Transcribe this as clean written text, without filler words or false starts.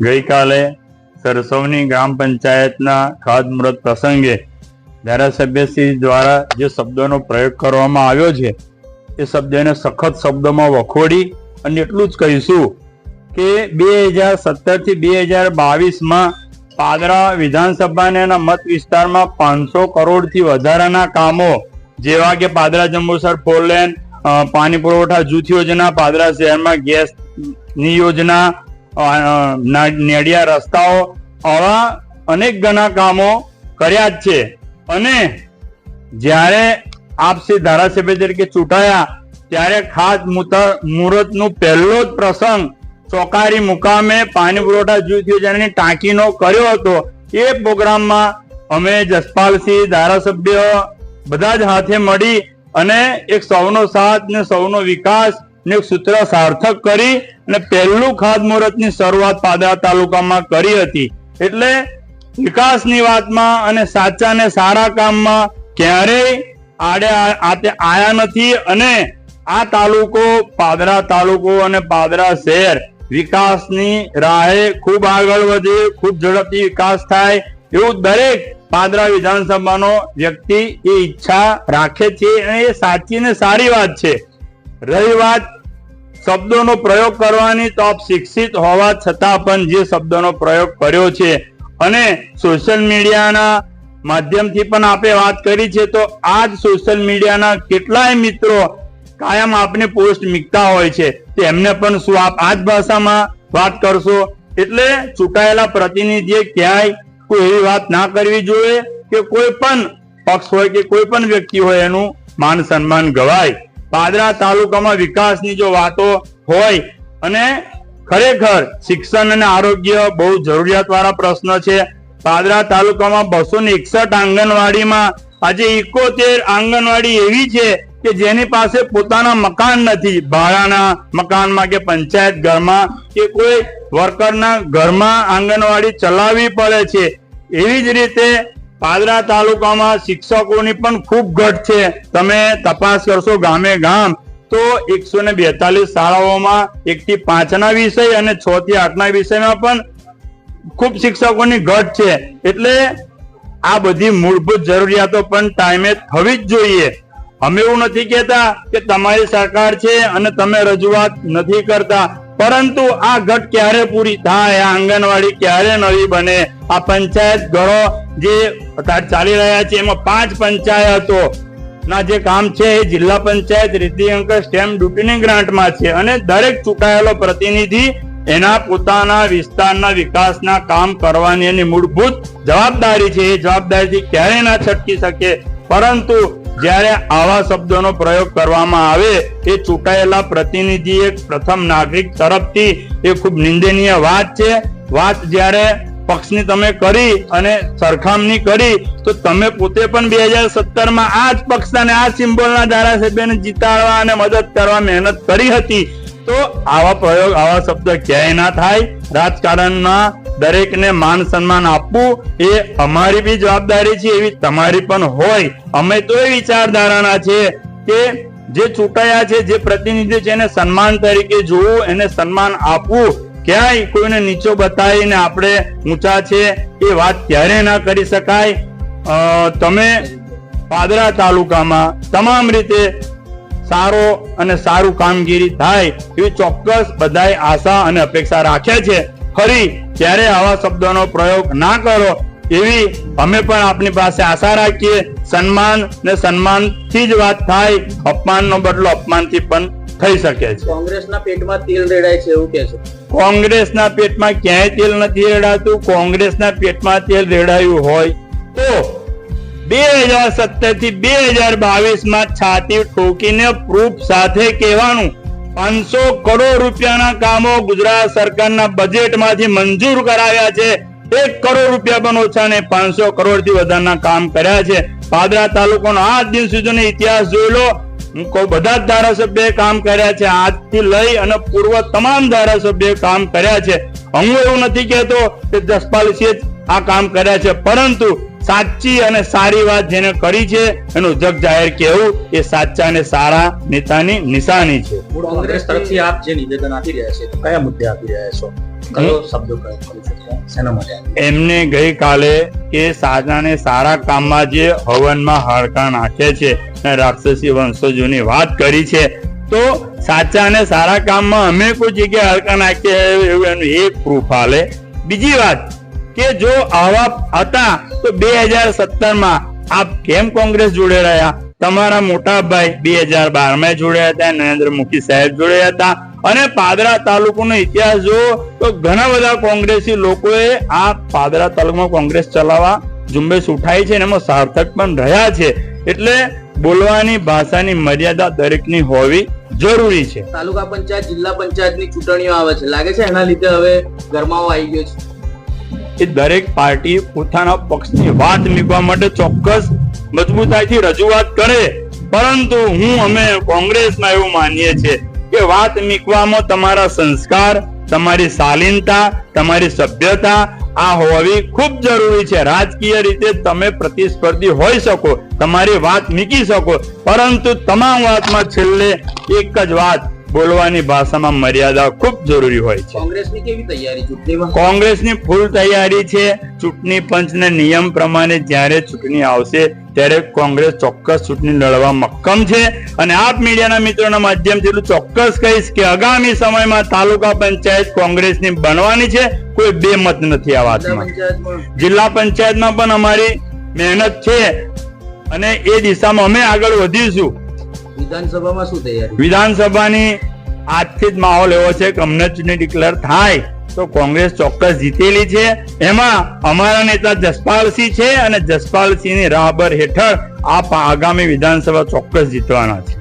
ગઈકાલે સરસવની ગ્રામ પંચાયતના ખાતમુહૂર્ત પ્રસંગે ધારાસભ્યશ્રી દ્વારા જે શબ્દોનો પ્રયોગ કરવામાં આવ્યો છે એ શબ્દને સખત શબ્દોમાં વખોડી અને એટલું જ કહીશું કે 2017 થી 2022માં પાદરા વિધાનસભાના મત વિસ્તારમાં 500 કરોડથી વધારાના કામો જેવા કે પાદરા જંબુસર 4 લેન, પાણી પુરવઠા જૂથ યોજના, પાદરા શહેરમાં ગેસની યોજના, નેડિયા રસ્તાઓ, આવા અનેક ઘણા કામો કર્યા જ છે. અને જ્યારે આપસી ધારાસભ્ય તરીકે ચૂંટાયા ત્યારે ખાસ મુહૂર્તનું પહેલો જ પ્રસંગ ચોકારી મુકામે પાણી પુરવઠા જૂથ યોજનાની ટાંકીનો કર્યો હતો. એ પ્રોગ્રામમાં અમે જસપાલસિંહ ધારાસભ્ય બધા જ હાથે મળી અને એક સૌનો સાથ ને સૌનો વિકાસ ને એક સૂત્ર સાર્થક કરી અને પહેલું ખાતમુહૂર્તની શરૂઆત પાદરા તાલુકામાં કરી હતી. એટલે વિકાસની વાતમાં અને સાચા ને સારા કામમાં ક્યારેય આયા નથી. અને આ તાલુકો પાદરા તાલુકો અને પાદરા શહેર વિકાસની રાહે ખૂબ આગળ વધે, ખૂબ ઝડપથી વિકાસ થાય એવું દરેક પાદરા વિધાનસભાનો વ્યક્તિ એ ઈચ્છા રાખે છે અને એ સાચી ને સારી વાત છે. રહી વાત શબ્દોનો પ્રયોગ કરવાની, તો આપ શિક્ષિત હોવા છતાં પણ જે શબ્દોનો પ્રયોગ કર્યો છે અને સોશિયલ મીડિયાના માધ્યમથી પણ આપે વાત કરી છે, તો આ જ સોશિયલ મીડિયાના કેટલાય મિત્રો કાયમ આપને પોસ્ટ મૂકતા હોય છે, તો એમને પણ શું આપ આ જ ભાષામાં વાત કરશો? એટલે ચૂંટાયેલા પ્રતિનિધિએ ક્યાંય કોઈ એવી વાત ના કરવી જોઈએ કે કોઈ પણ પક્ષ હોય કે કોઈ પણ વ્યક્તિ હોય એનું માન સન્માન ગવાય. પાદરા તાલુકામાં વિકાસની જો વાતો હોય અને ખરેખર શિક્ષણ અને આરોગ્ય બહુ જરૂરિયાત વાળા પ્રશ્ન છે. પાદરા તાલુકામાં 261 આંગણવાડીમાં આજે 71 આંગણવાડી એવી છે કે જેની પાસે પોતાના મકાન નથી. ભાડાના મકાનમાં કે પંચાયત ઘરમાં કે કોઈ વર્કરના ઘરમાં આંગણવાડી ચલાવવી પડે છે. એવી જ રીતે પાદરા તાલુકામાં શિક્ષકોની પણ ખૂબ ઘટ છે. તમે તપાસ કરશો ગામે ગામ તો 142 શાળાઓમાં 1 થી 5 ના વિષય અને 6 થી 8 ના વિષયમાં પણ ખૂબ શિક્ષકોની ઘટ છે. એટલે આ બધી મૂળભૂત જરૂરિયાતો પણ ટાઈમે થવી જ જોઈએ. અમે એવું નથી કહેતા કે તમારી સરકાર છે અને તમે રજૂઆત નથી કરતા, પરંતુ આ ઘટ ક્યારે પૂરી થાય? આ આંગણવાડી ક્યારે નવી બને? આ પંચાયત ઘરો જે ચાલી રહ્યા છે એમાં 5 પંચાયતો ના જે કામ છે એ જિલ્લા પંચાયત રીતિ અંક સ્ટેમ્પ ડ્યુટીની ગ્રાન્ટમાં છે અને દરેક ચૂંટાયેલો પ્રતિનિધિ એના પોતાના વિસ્તારના વિકાસના કામ કરવાની એની મૂળભૂત જવાબદારી છે. એ જવાબદારીથી ક્યારેય ના છટકી શકે. પરંતુ જ્યારે આવા શબ્દોનો પ્રયોગ કરવામાં આવે એ ચૂંટાયેલા પ્રતિનિધિ એક પ્રથમ નાગરિક તરફથી એ ખૂબ નિંદનીય વાત છે. વાત જ્યારે પક્ષની તમે કરી અને સરખામણી કરી તો તમે પોતે પણ 2017માં આ જ પક્ષના અને આ સિમ્બોલના ધારાસભ્યને જીતાડવા અને મદદ કરવા મહેનત કરી હતી. તો આવા પ્રયોગ, આવા શબ્દ ક્યાંય ના થાય. રાજકારણમાં દરેકને માન સન્માન આપવું એ અમારી બી જવાબદારી છે, એવી તમારી પણ હોય. અમે તો એ વિચારધારાના છે કે જે ચૂંટાયા છે, જે પ્રતિનિધિ છે એને સન્માન તરીકે જોવું, એને સન્માન આપવું. ક્યાંય કોઈને નીચો બતાવીને આપણે ઊંચા છે એ વાત ક્યારે ના કરી શકાય. તમે પાદરા તાલુકામાં તમામ રીતે સારો અને સારું કામગીરી થાય એવી ચોક્કસ બધાય આશા અને અપેક્ષા રાખે છે. ફરી ત્યારે આવા શબ્દોનો પ્રયોગ ના કરો એવી અમે પણ આપની પાસે આશા રાખીએ. સન્માન ને સન્માનથી જ વાત થાય, અપમાનનો બદલો અપમાનથી પણ થઈ શકે છે. કોંગ્રેસના પેટમાં તેલ રેડાય છે એવું કે છે? કોંગ્રેસના પેટમાં ક્યાંય તેલ નથી રેડાતું. કોંગ્રેસના પેટમાં તેલ રેડાયું હોય તો 2017 થી 2022માં છાતી ઠોકીને પ્રૂફ સાથે કહેવાનું 500 કરોડ રૂપિયાના કામો ગુજરાત સરકારના બજેટમાંથી મંજૂર કરાવ્યા છે. 1 કરોડ રૂપિયા પણ ઓછા ને 500 કરોડથી વધારના કામ કર્યા છે. પાદરા તાલુકાનો આજ દિન સુધીનો ઇતિહાસ જોઈ લો. બધા જ ધારાસભ્યોએ કામ કર્યા છે. આજથી લઈ અને પૂર્વ તમામ ધારાસભ્યોએ કામ કર્યા છે. હું એવું નથી કહેતો કે જસપાલસિંહે આ કામ કર્યા છે, પરંતુ સાચી અને સારી વાત જેને કરી છે એનું જગ જાહેર કહેવું એ સાચા અને સારા નેતાની નિશાની છે. કોંગ્રેસ તરફથી આપ જે નિવેદન આપી રહ્યા છે તો કયા મુદ્દે આપી રહ્યા છો? કયો શબ્દો પ્રયોગ કરી શકો? શેના માટે? એમને ગઈકાલે કે સાચા અને સારા કામમાં જે હવનમાં હાડકા નાખે છે અને રાક્ષસી વંશજોની વાત કરી છે, તો સાચા અને સારા કામમાં અમે કોઈ જગ્યાએ હાડકા નાખીએ એવું એનું એક પ્રૂફ હાલે. બીજી વાત કે જો આવા હતા તો 2017 આપ કેમ કોંગ્રેસ જોડે રહ્યા? તમારા મોટા ભાઈ 2012 જોડ્યા હતા, નરેન્દ્ર મોદી સાહેબ જોડ્યા હતા. અને પાદરા તાલુકાનો ઇતિહાસ જો તો ઘણા બધા કોંગ્રેસી લોકોએ આ પાદરા તાલુકામાં કોંગ્રેસ ચલાવવા ઝુંબેશ ઉઠાઈ છે અને એમાં સાર્થક પણ રહ્યા છે. એટલે બોલવાની ભાષાની મર્યાદા દરેકની હોવી જરૂરી છે. તાલુકા પંચાયત, જિલ્લા પંચાયતની ચૂંટણીઓ આવે છે, લાગે છે એના લીધે હવે ગરમાવો આવી ગયો છે? એ દરેક પાર્ટી પોતાના પક્ષની વાત મૂકવા માટે ચોક્કસ મજબૂતાઈથી રજૂઆત કરે, પરંતુ અમે કોંગ્રેસમાં એવું માનીએ છીએ કે વાત મૂકવામાં તમારા સંસ્કાર, તમારી શાલીનતા, તમારી સભ્યતા આ હોવી ખૂબ જરૂરી છે. રાજકીય રીતે તમે પ્રતિસ્પર્ધી હોઈ શકો, તમારી વાત મૂકી શકો, પરંતુ તમામ વાતમાં છેલ્લે એક જ વાત, બોલવાની ભાષામાં મર્યાદા ખૂબ જરૂરી હોય છે. કોંગ્રેસની કેવી તૈયારી ચૂંટણીમાં? કોંગ્રેસની ફૂલ તૈયારી છે. ચૂંટણી પંચના નિયમ પ્રમાણે જ્યારે ચૂંટણી આવશે ત્યારે કોંગ્રેસ ચોક્કસ ચૂંટણી લડવા મક્કમ છે. અને આપ મીડિયાના મિત્રોના માધ્યમથી એટલું ચોક્કસ કહીશ કે આગામી સમયમાં તાલુકા પંચાયત કોંગ્રેસની બનવાની છે. કોઈ બે મત નથી આ વાતમાં. જિલ્લા પંચાયતમાં પણ અમારી મહેનત છે અને એ દિશામાં અમે આગળ વધીશું. વિધાનસભામાં શું તૈયારી? વિધાનસભાની આજથી જ માહોલ એવો છે કે અમને ચૂંટણી ડિક્લેર થાય તો કોંગ્રેસ ચોક્કસ જીતેલી છે. એમાં અમારા નેતા જસપાલસિંહ છે અને જસપાલસિંહની રાહબર હેઠળ આગામી વિધાનસભા ચોક્કસ જીતવાના છે.